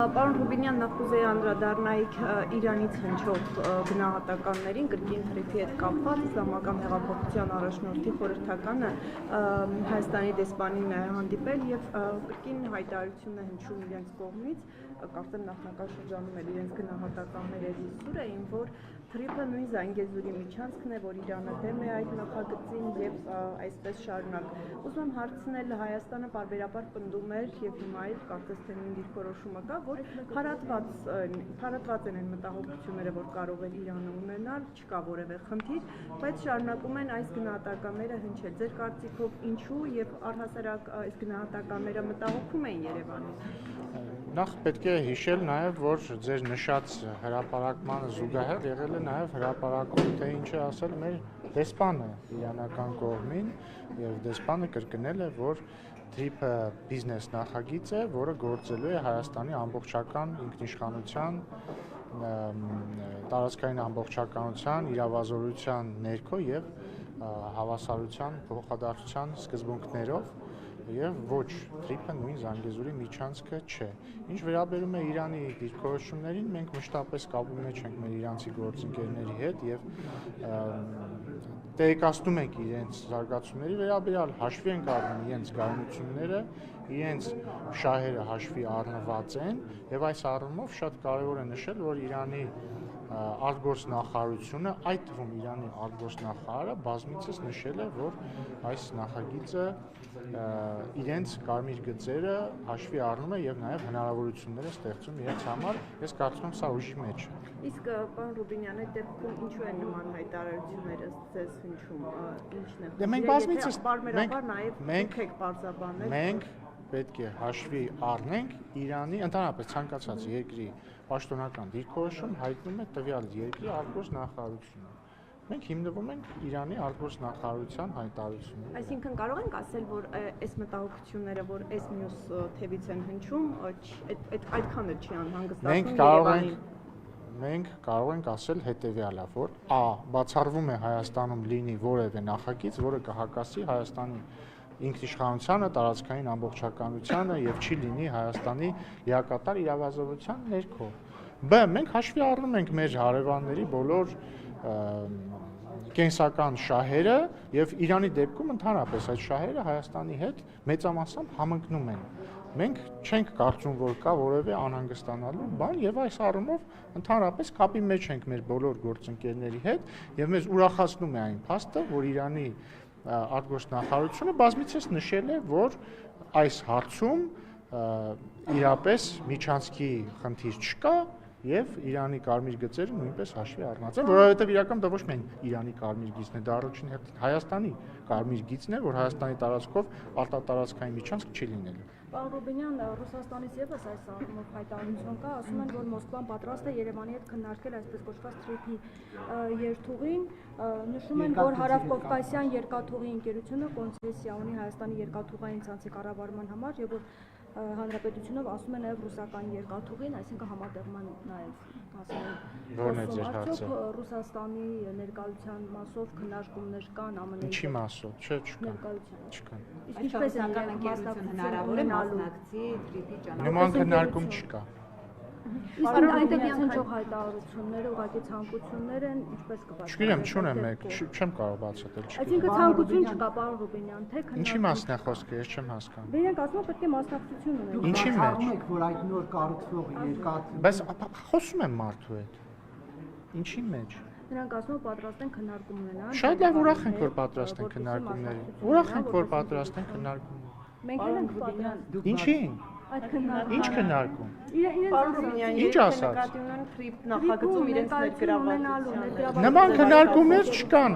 Պարոն Ռուբինյան, նախ կուզեի անդրադառնայիք Իրանից հնչող գնահատականներին կրկին թրիփի հետ կապված իսլամական հեղափոխության առաջնորդի խորհրդականը Հայաստանի դեսպանին է հանդիպել եւ կրկին հայտարարություն է հնչում իրենց կողմից, կարծեմ նախնական շրջանում էլ իրենց գնահատականները դիսուր էին, որ թրիփը նույն Զանգեզուրի միջանցքն է, որ Իրանը դեմ է այդ նախագծին եւ այսպես շարունակ։ Ուզում եմ հարցնել, Հայաստանը պարբերաբար պնդում էր եւ հիմա էլ կարծես թե նույն դիրքորոշումը կա, որ փարատված են այն մտահոգությունները, որ կարող է Իրանը ունենալ, չկա որևէ խնդիր, բայց շարունակում են այս գնահատականները հնչել։ Ձեր կարծիքով ինչու եւ առհասարակ այս գնահատականները մտահոգում են Երևանին։ Նախ պետք է հիշել նաև, որ ձեր նշած հրապարակմանը զուգահեռ եղել է նաև հրապարակում, թե ինչ է ասել մեր դեսպանը իրանական կողմին եւ դեսպանը կրկնել է, որ թրիփը բիզնես նախագիծ է, որը գործելու է Հայաստանի ամբողջական ինքնիշխանության, տարածքային ամբողջականության, իրավազորության ներքո եւ հավասարության, փոխադարձության սկզբունքներով եւ ոչ թրիփը նույն Զանգեզուրի միջանցքը չէ։ Ինչ վերաբերում է Իրանի դիրքորոշումներին, մենք մշտապես կապի մեջ ենք մեր իրանցի գործընկերների հետ եւ տեղեկացնում ենք իրենց զարգացումների վերաբերյալ, հաշվի ենք առնում իրենց գայունությունները, իրենց շահերը հաշվի առնված են եւ այս առումով շատ կարեւոր է նշել, որ Իրանի արտգործնախարարությունը, այդ թվում Իրանի արտգործնախարարը բազմիցս նշել է, որ այս նախագիծը իրենց կարմիր գծերը հաշվի առնում է եւ նաեւ հնարավորություններ է ստեղծում իրենց համար, ես կարծում եմ սա ուժի մեջ է։ Իսկ պարոն Ռուբինյանի դեպքում ինչու են նման հայտարարությունները ձեզ հնչում, ինչն է։ Դե մենք բազմիցս պարբերաբար նաեւ դուք եք պարզաբանել։ Մենք պետք է հաշվի առնենք Իրանի, ընդհանրապես ցանկացած երկրի պաշտոնական դիրքորոշում հայտնում է տվյալ երկրի արտգործնախարարությունը։ Մենք հիմնվում ենք Իրանի արտգործնախարարության հայտարարություններին։ Այսինքն կարող ենք ասել, որ այս մտահոգությունները, որ այս մյուս թևից են հնչում, այդքան էլ չի անհանգստացնում Երևանին։ Մենք կարող ենք ասել հետեւյալը, որ a. բացառվում է Հայաստանում լինի որևէ նախագիծ, որը կհակասի Հայաստանի ինքնիշխանությանը, տարածքային ամբողջականությանը եւ չի լինի Հայաստանի լիակատար իրավազորության ներքո։ B. Մենք հաշվի առնում ենք մեր հարևանների բոլոր կենսական շահերը եւ Իրանի դեպքում ընդհանրապես այդ շահերը Հայաստանի հետ մեծամասամբ համընկնում են։ Մենք չենք կարծում, որ կա որևէ անհանգստանալու բան եւ այս առումով ընդհանրապես կապի մեջ ենք մեր բոլոր գործընկերների հետ եւ մեզ ուրախացնում է այն փաստը, որ Իրանի արտգործնախարարությունը բազմիցս նշել է, որ այս հարցում իրապես միջանցքի խնդիր չկա եւ Իրանի կարմիր գծերը նույնպես հաշվի առնված են, որովհետեւ իրական դա ոչ միայն Իրանի կարմիր գիծն է, դա առաջին հերթին Հայաստանի կարմիր գիծն է, որ Հայաստանի տարածքով արտատարածքային միջանցք չի լինելու։ Պարոն Ռուբինյան, Ռուսաստանից եւս այս առումով հայտարարություն կա, ասում են, որ Մոսկվան պատրաստ է Երևանի հետ քննարկել այսպես կոչված թրիփի երթուղին, նշում են, որ Հարավկովկասյան երկաթուղի ընկերությունը կոնցեսիա ունի Հայաստանի երկաթուղային ցանցի կառավարման համար եւ որ Հանրապետությունով ասում է նաև ռուսական երկաթուղին, այսինքն համատեղման նաև ասում են արդյոք Ռուսաստանի ներկայության մասով քննարկումներ կան ԱՄՆ-ի Ինչի մասով, չէ, չկան։ Իսկ ինչպես է հնարավոր է մասնակցի թրիփի ճանաչման։ Նման քննարկում չկա։ Իսկ այնտեղից հնչող հայտարարությունները ուղղակի ցանկություններ են, ինչպես կբացատրեք։ Չգիտեմ, չունեմ մեկ, չեմ կարող բացատրել, չգիտեմ։ Այսինքն ցանկություն չկա, պարոն Ռուբինյան, թե քննարկում։ Ինչի մասն է խոսքը, ես չեմ հասկանում։ Իրենք ասում են պետք է մասնակցություն ունենան։ Ինչի մեջ։ եք, որ այդ նոր կառուցվող երկաթուղի։ Բայց խոսում եմ մարդու հետ։ Ինչի մեջ։ Նրանք ասում են պատրաստ են քննարկում ունենալ։ Շատ լավ, ուրախ ենք, որ պատրաստ են քննարկումների։ Ուրախ ենք, որ պատրաստ են քննարկումների։ Մենք էլ ենք պատրաստ։ Ինչի՞ն։ Այդ քննարկում։ Ինչ քննարկում։ Պարոն Ռուբինյան, Ինչ ասաց։ նկատի ունեն թրիփ նախագծում իրենց ներգրավվածության։ Նման քննարկումներ չկան։